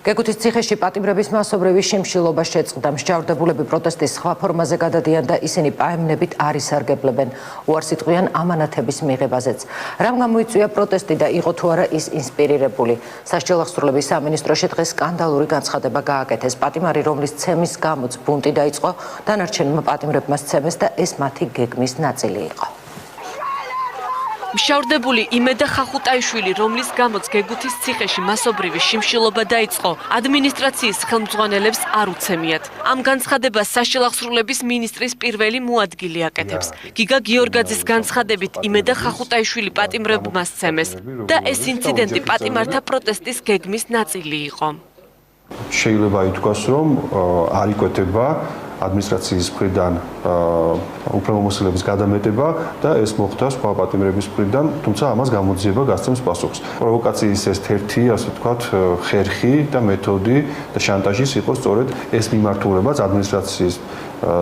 გეგუთის ციხეში პატიმრების მასობრივი შიმშილობა შეწყდა. მსჯავრდებულები პროტესტის სხვა ფორმაზე გადადიან და ისინი პაემნებით არ ისარგებლებენ. უარს იტყვიან ამანათების მიღებაზეც. რამ გამოიწვია პროტესტი და იყო თუ არა ის ინსპირირებული? სასჯელახსრულების სამინისტროში დღეს სკანდალური განცხადება გააკეთეს. პატიმარი, რომლის ცემის გამოც ბუნტი დაიწყო, დანარჩენმა პატიმრებმა სცემეს და ეს მათი გეგმის ნაწილი იყო. მშავრდებული იმედა ხახუტაიშვილი, რომლის გამოც გეგუთის ციხეში მასობრივი შიმშილობა დაიწყო, ადმინისტრაციის ხელმძღვანელებს არ უცემიათ. ამ განცხადებას სასჯელახსრულების მინისტრის პირველი მოადგილე აკეთებს. გიგა გიორგაძის განცხადებით იმედა ხახუტაიშვილი პატიმრებმა სცემეს და ეს ინციდენტი პატიმართა პროტესტის გეგმის ნაწილი იყო. შეიძლება ითქვას, რომ არ იკვეთება ადმინისტრაციის მხრიდან უფლებამოსილების გადამეტება და ეს მოხდა სხვა პატიმრების მხრიდან, თუმცა ამას გამოძიება გასცემს პასუხს. პროვოკაციის ერთ-ერთი, ასე ვთქვათ, ხერხი და მეთოდი და შანტაჟის იყო სწორედ ეს მიმართულებაც ადმინისტრაციის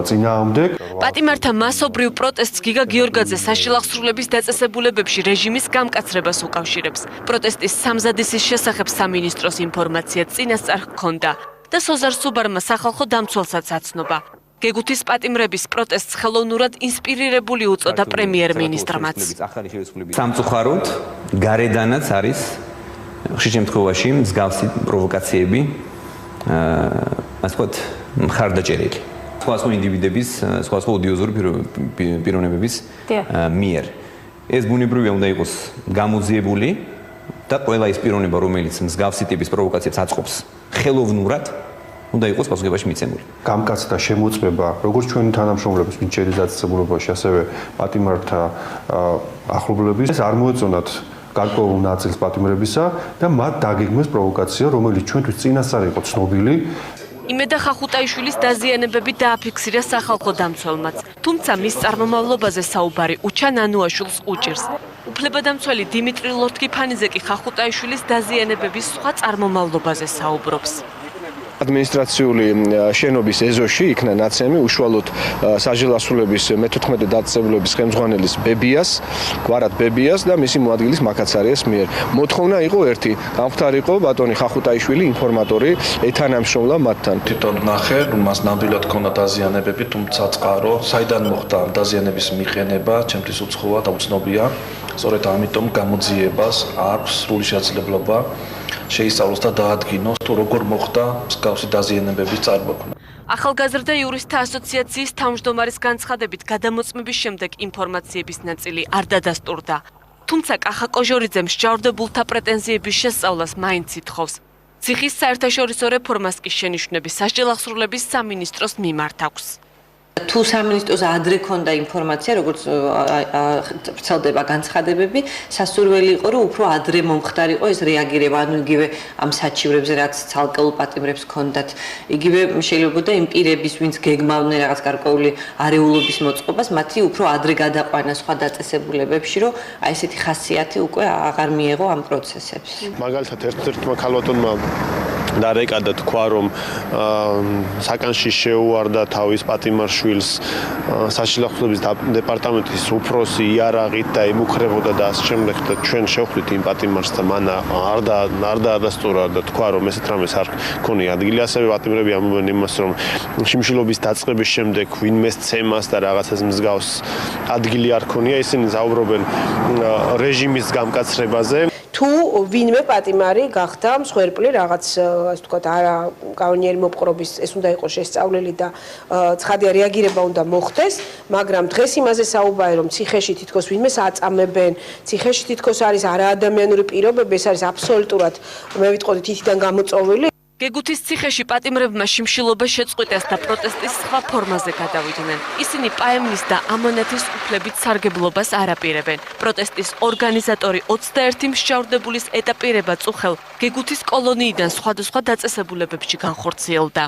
წინააღმდეგ. პატიმართა მასობრივ პროტესტს გიგა გიორგაძე სასჯელახსრულების დაწესებულებებში რეჟიმის გამკაცრებას უკავშირებს. პროტესტის სამზადისის შესახებ სამინისტროს ინფორმაცია წინასწარ ჰქონდა და სოზარ სუბარმა სახალხო დამცველსაც აცნობა. გეგუთის პატიმრების პროტესტს ხელოვნურად ინსპირირებული უწოდა პრემიერ-მინისტრმაც. სამწუხაროდ, გარედანაც არის ხშირ შემთხვევაში მსგავსი პროვოკაციები, ასე ვთქვათ, მხარდაჭერილი. სხვა ინდივიდების, სხვა ოდიოზური პიროვნებების მიერ. ეს ბუნებრივია უნდა იყოს გამოძიებული და ყველა ის პიროვნება, რომელიც მსგავსი ტიპის პროვოკაციებს აწყობს ხელოვნურად, უნდა იყოს პასუხისმგებლობაში მიცემული. გამკაცდა შემოწმება, როგორც ჩვენი თანამშრომლების მინიჭერის დაწესებულებაში, ასევე პატიმართა ახლობლების არ მოეწონათ გარკვეულ ნაწილს პატიმრებისა და მათ დაგეგმეს პროვოკაცია, რომელიც ჩვენთვის წინასწარ იყო ცნობილი. იმედა ხახუტაიშვილის დაზიანებები დააფიქსირა სახალხო დამცველმაც, თუმცა მის წარმომავლობაზე საუბარი უჩან ანუაშვილს უჭირს. უფლებადამცველი დიმიტრი ლორთქიფანიძე კი ხახუტაიშვილის დაზიანებების სხვა წარმომავლობაზე საუბრობს. ადმინისტრაციული შენობის ეზოში იქნა ნაცემი უშუალოდ სასჯელახსრულების მე-14 დაწესებულების ხელმძღვანელის ბებიას, გვარად ბებიას და მისი მოადგილის მაკაცარიას მიერ. მოთხოვნა იყო ერთი, გამختارიყო ბატონი ხახუტაიშვილი ინფორმატორი ეთანამშრომლა მათთან. თვითონ ნახე, მას ნამდვილად ქონდა დაზიანებები, თუმცა წყარო, საიდან მოხდა ამ დაზიანების მიყენება, ჩემთვის უცხოა და უცნობია. სწორედ ამიტომ გამოძიებას აქვს სრული შესაძლებლობა შეისწავლოს და დაადგინოს, თუ როგორ მოხდა მსგავსი დაზიანებების წარმოქმნა. ახალგაზრდა იურისტთა ასოციაციის თავმჯდომარის განცხადებით გადამოწმების შემდეგ ინფორმაციების ნაწილი არ დადასტურდა. თუმცა კახა კოჟორიძემ მსჯავრდებულთა პრეტენზიების შესწავლას მაინც ითხოვს. ციხის საერთაშორისო რეფორმას კი შენიშვნები სასჯელახსრულების სამინისტროს მიმართ აქვს. თუ სამინისტროს ადრე ქონდა ინფორმაცია, როგორც ვრცელდება განცხადებები, სასურველი იყო, რომ უფრო ადრე მომხდარიყო ეს რეაგირება, ანუ იგივე ამ საჩივრებზე, რაც ცალკეულ პატიმრებს ქონდათ. იგივე შეიძლება იმ პირების, ვინც გეგმავდნენ რაღაც გარკვეული არეულობის მოწყობას, მათი უფრო ადრე გადაყვანა სხვა დაწესებულებებში, რომ აი ესეთი ხასიათი უკვე აღარ მიეღო ამ პროცესებს. მაგალითად, ერთ-ერთმა ქალბატონმა დარეკადა თქვა, რომ საკანში შეუვარდა თავის პატიმარშვილს სასჯელახსრულების დეპარტამენტის უფროსი იარაღით და იმუქრებოდა და ასე შემდეგ და ჩვენ შევხვდით იმ პატიმარს და მან არ დაადასტურა და თქვა, რომ ესეთ რამეს არ ქონია ადგილი. ასევე პატიმრები ამბობენ იმას, რომ შიმშილობის დაწყების შემდეგ ვინმე სცემას და რაღაცას მსგავს ადგილი არ ქონია. ისინი საუბრობენ რეჟიმის გამკაცრებაზე. თუ ვინმე პატიმარი გახდა მსხვერპლი რაღაც, ასე ვთქვათ, არა კანონიერი მოპყრობის, ეს უნდა იყოს შესწავლილი და ცხადია რეაგირება უნდა მოხდეს, მაგრამ დღეს იმაზე საუბარი, რომ ციხეში თითქოს ვინმეს აწამებენ, ციხეში თითქოს არის არაადამიანური პირობები, ეს არის აბსოლუტურად, მე ვიტყოდი, თითიდან გამოწვეული. გეგუთის ციხეში პატიმრებმა შიმშილობა შეწყვიტეს და პროტესტის სხვა ფორმაზე გადავიდნენ. ისინი პაემნის და ამონათის უფლებით სარგებლობას არ აპირებენ. პროტესტის ორგანიზატორი 21 მსჯავრდებულის ეტაპირება წუხელ გეგუთის კოლონიიდან სხვადასხვა დაწესებულებებში განხორციელდა.